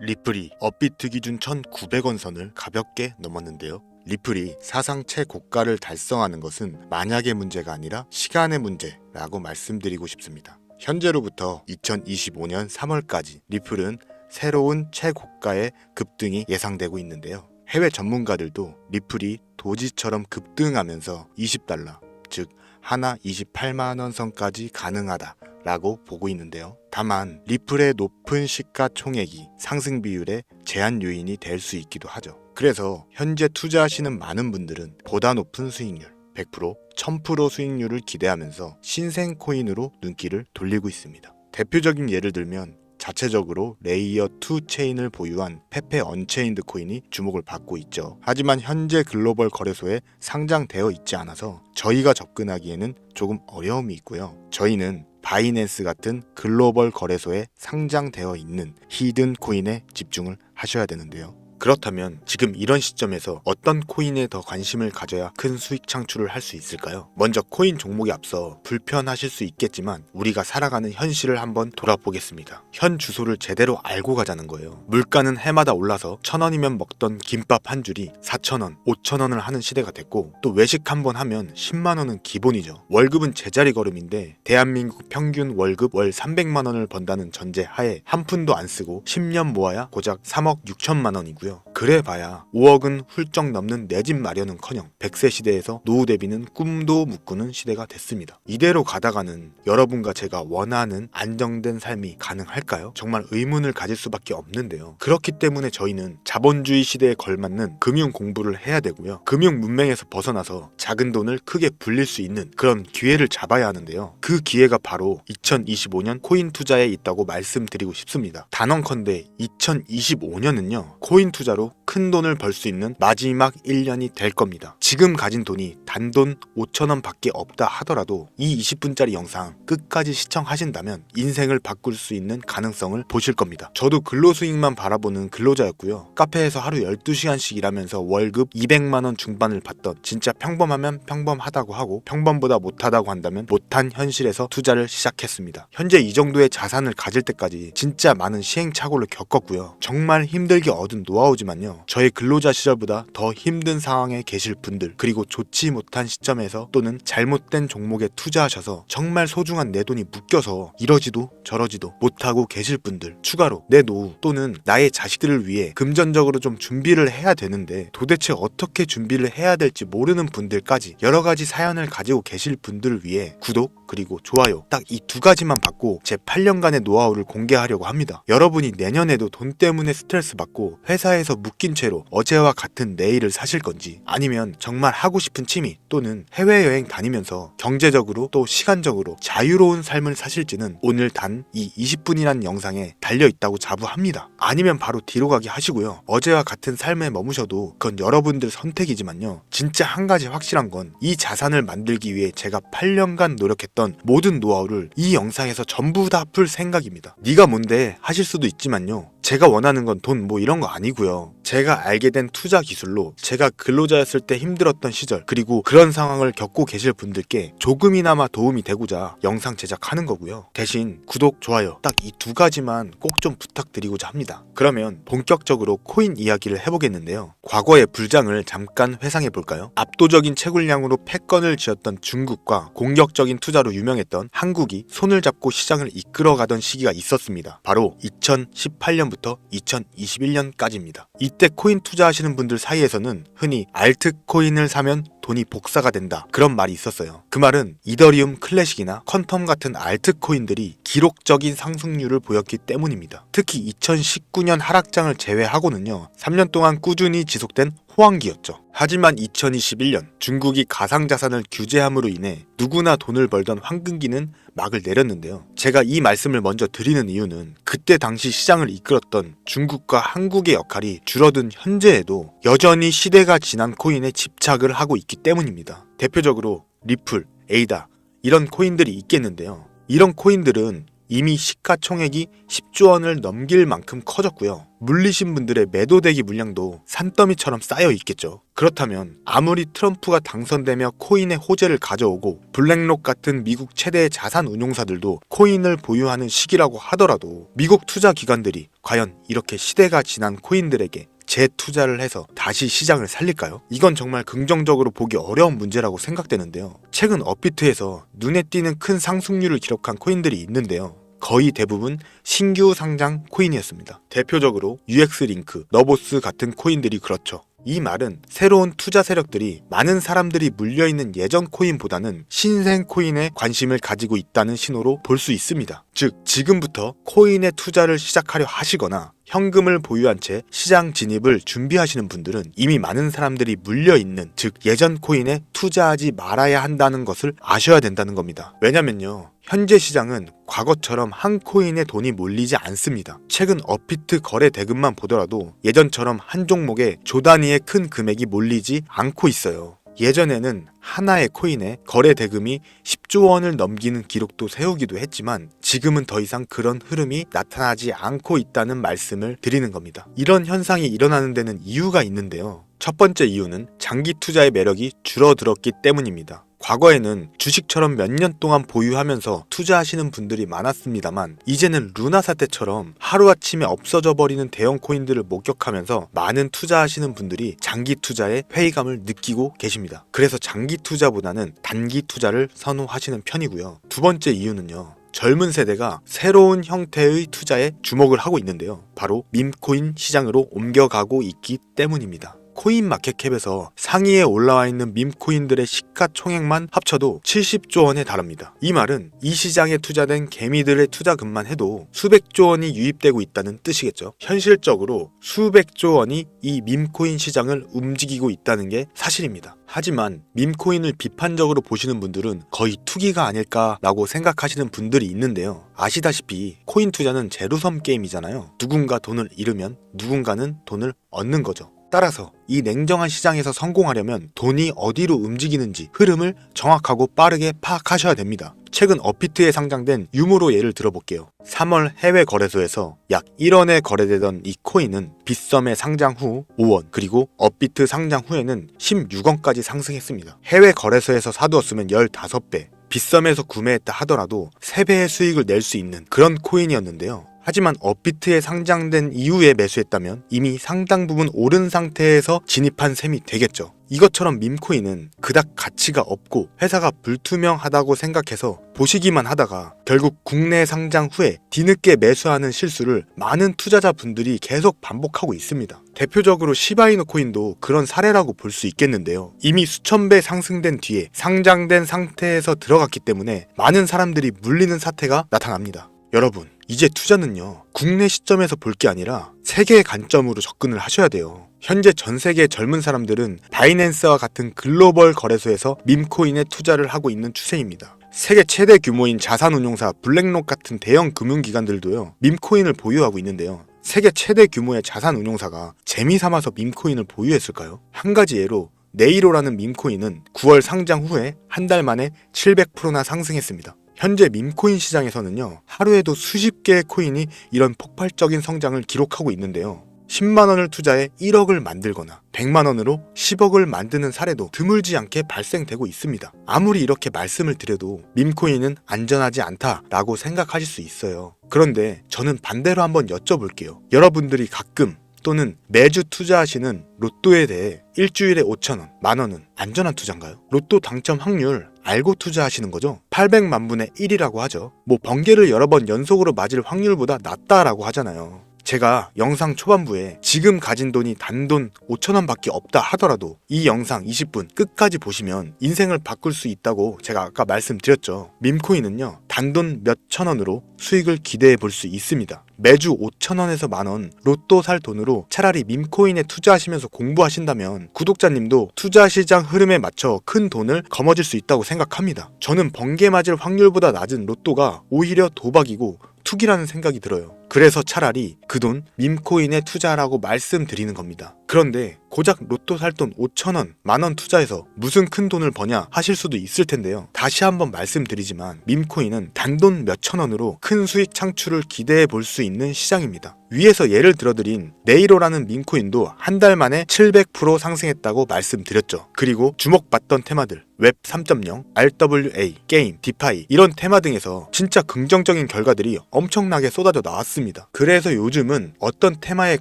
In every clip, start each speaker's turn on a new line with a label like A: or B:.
A: 리플이 업비트 기준 1,900원 선을 가볍게 넘었는데요. 리플이 사상 최고가를 달성하는 것은 만약의 문제가 아니라 시간의 문제라고 말씀드리고 싶습니다. 현재로부터 2025년 3월까지 리플은 새로운 최고가의 급등이 예상되고 있는데요. 해외 전문가들도 리플이 도지처럼 급등하면서 20달러, 즉 하나 28만원 선까지 가능하다라고 보고 있는데요. 다만 리플의 높은 시가총액이 상승 비율의 제한 요인이 될 수 있기도 하죠. 그래서 현재 투자하시는 많은 분들은 보다 높은 수익률 100%, 1000% 수익률을 기대하면서 신생 코인으로 눈길을 돌리고 있습니다. 대표적인 예를 들면 자체적으로 레이어 2 체인을 보유한 페페 언체인드 코인이 주목을 받고 있죠. 하지만 현재 글로벌 거래소에 상장되어 있지 않아서 저희가 접근하기에는 조금 어려움이 있고요. 저희는 바이낸스 같은 글로벌 거래소에 상장되어 있는 히든 코인에 집중을 하셔야 되는데요. 그렇다면 지금 이런 시점에서 어떤 코인에 더 관심을 가져야 큰 수익 창출을 할 수 있을까요? 먼저 코인 종목에 앞서 불편하실 수 있겠지만 우리가 살아가는 현실을 한번 돌아보겠습니다. 현 주소를 제대로 알고 가자는 거예요. 물가는 해마다 올라서 1,000원이면 먹던 김밥 한 줄이 4,000원, 5,000원을 하는 시대가 됐고 또 외식 한번 하면 10만 원은 기본이죠. 월급은 제자리 걸음인데 대한민국 평균 월급 월 300만 원을 번다는 전제 하에 한 푼도 안 쓰고 10년 모아야 고작 3억 6천만 원이고요. 그래봐야 5억은 훌쩍 넘는 내 집 마련은커녕 100세 시대에서 노후 대비는 꿈도 못 꾸는 시대가 됐습니다. 이대로 가다가는 여러분과 제가 원하는 안정된 삶이 가능할까요? 정말 의문을 가질 수밖에 없는데요. 그렇기 때문에 저희는 자본주의 시대에 걸맞는 금융 공부를 해야 되고요. 금융 문맹에서 벗어나서 작은 돈을 크게 불릴 수 있는 그런 기회를 잡아야 하는데요. 그 기회가 바로 2025년 코인 투자에 있다고 말씀드리고 싶습니다. 단언컨대 2025년은요. 코인 투자로 큰 돈을 벌 수 있는 마지막 1년이 될 겁니다. 지금 가진 돈이 단돈 5,000원 밖에 없다 하더라도 이 20분짜리 영상 끝까지 시청하신다면 인생을 바꿀 수 있는 가능성을 보실 겁니다. 저도 근로수익만 바라보는 근로자였고요. 카페에서 하루 12시간씩 일하면서 월급 200만원 중반을 받던 진짜 평범하면 평범하다고 하고 평범보다 못하다고 한다면 못한 현실에서 투자를 시작했습니다. 현재 이 정도의 자산을 가질 때까지 진짜 많은 시행착오를 겪었고요. 정말 힘들게 얻은 노하우지만요. 저의 근로자 시절보다 더 힘든 상황에 계실 분들 그리고 좋지 못한 시점에서 또는 잘못된 종목에 투자하셔서 정말 소중한 내 돈이 묶여서 이러지도 저러지도 못하고 계실 분들 추가로 내 노후 또는 나의 자식들을 위해 금전적으로 좀 준비를 해야 되는데 도대체 어떻게 준비를 해야 될지 모르는 분들까지 여러가지 사연을 가지고 계실 분들을 위해 구독 그리고 좋아요 딱 이 두 가지만 받고 제 8년간의 노하우를 공개하려고 합니다. 여러분이 내년에도 돈 때문에 스트레스 받고 회사에서 묶인 채로 어제와 같은 내일을 사실 건지 아니면 정말 하고 싶은 취미 또는 해외여행 다니면서 경제적으로 또 시간적으로 자유로운 삶을 사실지는 오늘 단 이 20분이란 영상에 달려있다고 자부합니다. 아니면 바로 뒤로 가기 하시고요. 어제와 같은 삶에 머무셔도 그건 여러분들 선택이지만요. 진짜 한 가지 확실한 건 이 자산을 만들기 위해 제가 8년간 노력했던 모든 노하우를 이 영상에서 전부 다 풀 생각입니다. 네가 뭔데 하실 수도 있지만요. 제가 원하는 건 돈 뭐 이런 거 아니고요. 제가 알게 된 투자 기술로 제가 근로자였을 때 힘들었던 시절 그리고 그런 상황을 겪고 계실 분들께 조금이나마 도움이 되고자 영상 제작하는 거고요. 대신 구독, 좋아요 딱 이 두 가지만 꼭 좀 부탁드리고자 합니다. 그러면 본격적으로 코인 이야기를 해보겠는데요. 과거의 불장을 잠깐 회상해 볼까요? 압도적인 채굴량으로 패권을 쥐었던 중국과 공격적인 투자로 유명했던 한국이 손을 잡고 시장을 이끌어가던 시기가 있었습니다. 바로 2018년부터 2021년까지입니다. 이때 코인 투자하시는 분들 사이에서는 흔히 알트코인을 사면 돈이 복사가 된다 그런 말이 있었어요. 그 말은 이더리움 클래식이나 퀀텀 같은 알트코인들이 기록적인 상승률을 보였기 때문입니다. 특히 2019년 하락장을 제외하고는요 3년 동안 꾸준히 지속된 호황기였죠. 하지만 2021년 중국이 가상자산을 규제함으로 인해 누구나 돈을 벌던 황금기는 막을 내렸는데요. 제가 이 말씀을 먼저 드리는 이유는 그때 당시 시장을 이끌었던 중국과 한국의 역할이 줄어든 현재에도 여전히 시대가 지난 코인에 집착을 하고 있기 때문입니다. 대표적으로 리플, 에이다 이런 코인들이 있겠는데요. 이런 코인들은 이미 시가총액이 10조 원을 넘길 만큼 커졌고요. 물리신 분들의 매도대기 물량도 산더미처럼 쌓여 있겠죠. 그렇다면 아무리 트럼프가 당선되며 코인의 호재를 가져오고 블랙록 같은 미국 최대의 자산 운용사들도 코인을 보유하는 시기라고 하더라도 미국 투자 기관들이 과연 이렇게 시대가 지난 코인들에게 재투자를 해서 다시 시장을 살릴까요? 이건 정말 긍정적으로 보기 어려운 문제라고 생각되는데요. 최근 업비트에서 눈에 띄는 큰 상승률을 기록한 코인들이 있는데요. 거의 대부분 신규 상장 코인이었습니다. 대표적으로 UX링크, 너보스 같은 코인들이 그렇죠. 이 말은 새로운 투자 세력들이 많은 사람들이 물려있는 예전 코인보다는 신생 코인에 관심을 가지고 있다는 신호로 볼 수 있습니다. 즉, 지금부터 코인에 투자를 시작하려 하시거나 현금을 보유한 채 시장 진입을 준비하시는 분들은 이미 많은 사람들이 물려있는, 즉 예전 코인에 투자하지 말아야 한다는 것을 아셔야 된다는 겁니다. 왜냐면요, 현재 시장은 과거처럼 한 코인에 돈이 몰리지 않습니다. 최근 업비트 거래 대금만 보더라도 예전처럼 한 종목에 조 단위의 큰 금액이 몰리지 않고 있어요. 예전에는 하나의 코인에 거래 대금이 10조 원을 넘기는 기록도 세우기도 했지만 지금은 더 이상 그런 흐름이 나타나지 않고 있다는 말씀을 드리는 겁니다. 이런 현상이 일어나는 데는 이유가 있는데요. 첫 번째 이유는 장기 투자의 매력이 줄어들었기 때문입니다. 과거에는 주식처럼 몇 년 동안 보유하면서 투자하시는 분들이 많았습니다만 이제는 루나 사태처럼 하루아침에 없어져 버리는 대형 코인들을 목격하면서 많은 투자하시는 분들이 장기 투자에 회의감을 느끼고 계십니다. 그래서 장기 투자보다는 단기 투자를 선호하시는 편이고요. 두 번째 이유는요. 젊은 세대가 새로운 형태의 투자에 주목을 하고 있는데요. 바로 밈코인 시장으로 옮겨가고 있기 때문입니다. 코인마켓캡에서 상위에 올라와 있는 밈코인들의 시가총액만 합쳐도 70조 원에 달합니다. 이 말은 이 시장에 투자된 개미들의 투자금만 해도 수백조 원이 유입되고 있다는 뜻이겠죠. 현실적으로 수백조 원이 이 밈코인 시장을 움직이고 있다는 게 사실입니다. 하지만 밈코인을 비판적으로 보시는 분들은 거의 투기가 아닐까라고 생각하시는 분들이 있는데요. 아시다시피 코인 투자는 제로섬 게임이잖아요. 누군가 돈을 잃으면 누군가는 돈을 얻는 거죠. 따라서 이 냉정한 시장에서 성공하려면 돈이 어디로 움직이는지 흐름을 정확하고 빠르게 파악하셔야 됩니다. 최근 업비트에 상장된 유무로 예를 들어볼게요. 3월 해외 거래소에서 약 1원에 거래되던 이 코인은 빗썸의 상장 후 5원, 그리고 업비트 상장 후에는 16원까지 상승했습니다. 해외 거래소에서 사두었으면 15배, 빗썸에서 구매했다 하더라도 3배의 수익을 낼 수 있는 그런 코인이었는데요. 하지만 업비트에 상장된 이후에 매수했다면 이미 상당 부분 오른 상태에서 진입한 셈이 되겠죠. 이것처럼 밈코인은 그닥 가치가 없고 회사가 불투명하다고 생각해서 보시기만 하다가 결국 국내 상장 후에 뒤늦게 매수하는 실수를 많은 투자자분들이 계속 반복하고 있습니다. 대표적으로 시바이누 코인도 그런 사례라고 볼 수 있겠는데요. 이미 수천 배 상승된 뒤에 상장된 상태에서 들어갔기 때문에 많은 사람들이 물리는 사태가 나타납니다. 여러분, 이제 투자는요, 국내 시점에서 볼 게 아니라 세계의 관점으로 접근을 하셔야 돼요. 현재 전 세계 젊은 사람들은 바이낸스와 같은 글로벌 거래소에서 밈코인에 투자를 하고 있는 추세입니다. 세계 최대 규모인 자산운용사 블랙록 같은 대형 금융기관들도요, 밈코인을 보유하고 있는데요. 세계 최대 규모의 자산운용사가 재미삼아서 밈코인을 보유했을까요? 한 가지 예로 네이로라는 밈코인은 9월 상장 후에 한 달 만에 700%나 상승했습니다. 현재 밈코인 시장에서는요, 하루에도 수십 개의 코인이 이런 폭발적인 성장을 기록하고 있는데요. 10만원을 투자해 1억을 만들거나 100만원으로 10억을 만드는 사례도 드물지 않게 발생되고 있습니다. 아무리 이렇게 말씀을 드려도 밈코인은 안전하지 않다라고 생각하실 수 있어요. 그런데 저는 반대로 한번 여쭤볼게요. 여러분들이 가끔 또는 매주 투자하시는 로또에 대해 일주일에 5천원, 만원은 안전한 투자인가요? 로또 당첨 확률 알고 투자하시는 거죠? 800만 분의 1이라고 하죠. 뭐 번개를 여러 번 연속으로 맞을 확률보다 낮다라고 하잖아요. 제가 영상 초반부에 지금 가진 돈이 단돈 5천원 밖에 없다 하더라도 이 영상 20분 끝까지 보시면 인생을 바꿀 수 있다고 제가 아까 말씀드렸죠. 밈코인은요, 단돈 몇 천원으로 수익을 기대해 볼 수 있습니다. 매주 5천원에서 만원 로또 살 돈으로 차라리 밈코인에 투자하시면서 공부하신다면 구독자님도 투자 시장 흐름에 맞춰 큰 돈을 거머쥘 수 있다고 생각합니다. 저는 번개 맞을 확률보다 낮은 로또가 오히려 도박이고 투기라는 생각이 들어요. 그래서 차라리 그 돈 밈코인에 투자하라고 말씀드리는 겁니다. 그런데 고작 로또 살 돈 5,000원, 만원 투자해서 무슨 큰 돈을 버냐 하실 수도 있을 텐데요. 다시 한번 말씀드리지만 밈코인은 단돈 몇천 원으로 큰 수익 창출을 기대해 볼 수 있는 시장입니다. 위에서 예를 들어드린 네이로라는 밈코인도 한 달 만에 700% 상승했다고 말씀드렸죠. 그리고 주목받던 테마들 웹 3.0, RWA, 게임, 디파이 이런 테마 등에서 진짜 긍정적인 결과들이 엄청나게 쏟아져 나왔습니다. 그래서 요즘은 어떤 테마에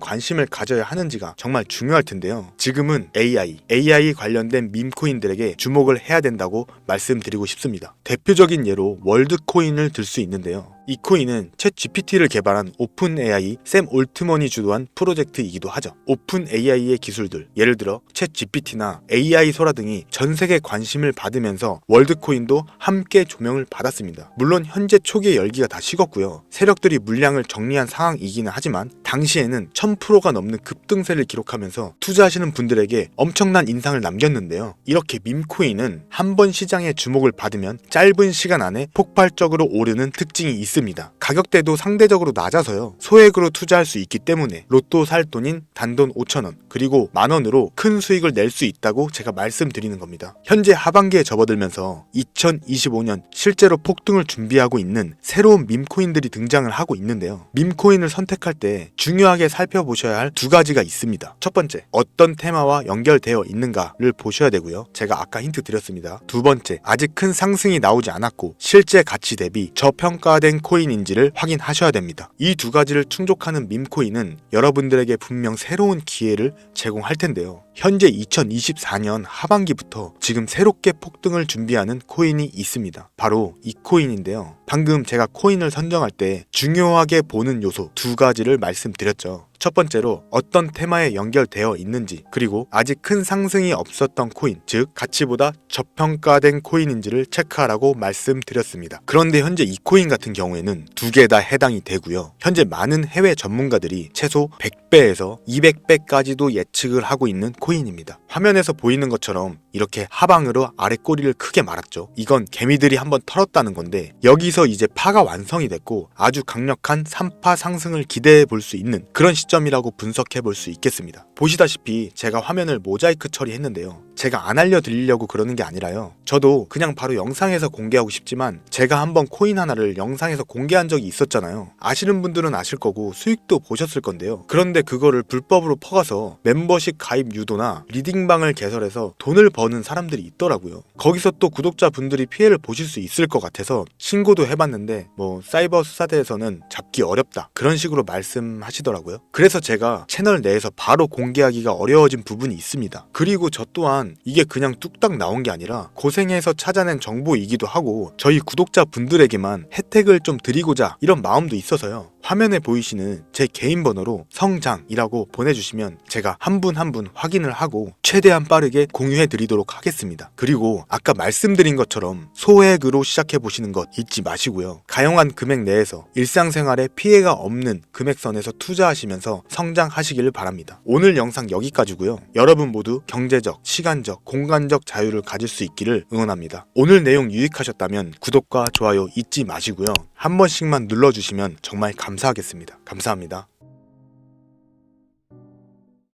A: 관심을 가져야 하는지가 정말 중요할 텐데요. 지금은 AI 관련된 밈코인들에게 주목을 해야 된다고 말씀드리고 싶습니다. 대표적인 예로 월드코인을 들 수 있는데요. 이 코인은 챗 GPT를 개발한 오픈 AI 샘 올트먼이 주도한 프로젝트이기도 하죠. 오픈 AI의 기술들, 예를 들어 챗 GPT나 AI 소라 등이 전 세계 관심을 받으면서 월드코인도 함께 조명을 받았습니다. 물론 현재 초기의 열기가 다 식었고요. 세력들이 물량을 정리한 상황이기는 하지만 당시에는 1000%가 넘는 급등세를 기록하면서 투자하시는 분들에게 엄청난 인상을 남겼는데요. 이렇게 밈코인은 한 번 시장에 주목을 받으면 짧은 시간 안에 폭발적으로 오르는 특징이 있습니다. 가격대도 상대적으로 낮아서요. 소액으로 투자할 수 있기 때문에 로또 살 돈인 단돈 5,000원 그리고 만원으로 큰 수익을 낼 수 있다고 제가 말씀드리는 겁니다. 현재 하반기에 접어들면서 2025년 실제로 폭등을 준비하고 있는 새로운 밈코인들이 등장을 하고 있는데요. 밈코인을 선택할 때 중요하게 살펴보셔야 할 두 가지가 있습니다. 첫 번째, 어떤 테마와 연결되어 있는가를 보셔야 되고요. 제가 아까 힌트 드렸습니다. 두 번째, 아직 큰 상승이 나오지 않았고 실제 가치 대비 저평가된 코인인지를 확인하셔야 됩니다. 이 두 가지를 충족하는 밈코인은 여러분들에게 분명 새로운 기회를 제공할 텐데요. 현재 2024년 하반기부터 지금 새롭게 폭등을 준비하는 코인이 있습니다. 바로 이 코인인데요. 방금 제가 코인을 선정할 때 중요하게 보는 요소 두 가지를 말씀드렸죠. 첫 번째로 어떤 테마에 연결되어 있는지, 그리고 아직 큰 상승이 없었던 코인, 즉 가치보다 저평가된 코인인지를 체크하라고 말씀드렸습니다. 그런데 현재 이 코인 같은 경우에는 두 개 다 해당이 되고요. 현재 많은 해외 전문가들이 최소 100배에서 200배까지도 예측을 하고 있는 코인입니다. 화면에서 보이는 것처럼 이렇게 하방으로 아래 꼬리를 크게 말았죠. 이건 개미들이 한번 털었다는 건데 여기서 이제 파가 완성이 됐고 아주 강력한 3파 상승을 기대해 볼 수 있는 그런 시점이라고 분석해 볼 수 있겠습니다. 보시다시피 제가 화면을 모자이크 처리했는데요. 제가 안 알려드리려고 그러는 게 아니라요. 저도 그냥 바로 영상에서 공개하고 싶지만 제가 한번 코인 하나를 영상에서 공개한 적이 있었잖아요. 아시는 분들은 아실 거고 수익도 보셨을 건데요. 그런데 그거를 불법으로 퍼가서 멤버십 가입 유도나 리딩방을 개설해서 돈을 버는 사람들이 있더라고요. 거기서 또 구독자분들이 피해를 보실 수 있을 것 같아서 신고도 해봤는데 사이버 수사대에서는 잡기 어렵다 그런 식으로 말씀하시더라고요. 그래서 제가 채널 내에서 바로 공개하기가 어려워진 부분이 있습니다. 그리고 저 또한 이게 그냥 뚝딱 나온 게 아니라 고생해서 찾아낸 정보이기도 하고 저희 구독자분들에게만 혜택을 좀 드리고자 이런 마음도 있어서요. 화면에 보이시는 제 개인 번호로 성장이라고 보내주시면 제가 한 분 한 분 확인을 하고 최대한 빠르게 공유해 드리도록 하겠습니다. 그리고 아까 말씀드린 것처럼 소액으로 시작해 보시는 것 잊지 마시고요. 가용한 금액 내에서 일상생활에 피해가 없는 금액선에서 투자하시면서 성장하시기를 바랍니다. 오늘 영상 여기까지고요. 여러분 모두 경제적, 시간적, 공간적 자유를 가질 수 있기를 응원합니다. 오늘 내용 유익하셨다면 구독과 좋아요 잊지 마시고요. 한 번씩만 눌러주시면 정말 감사하겠습니다. 감사합니다.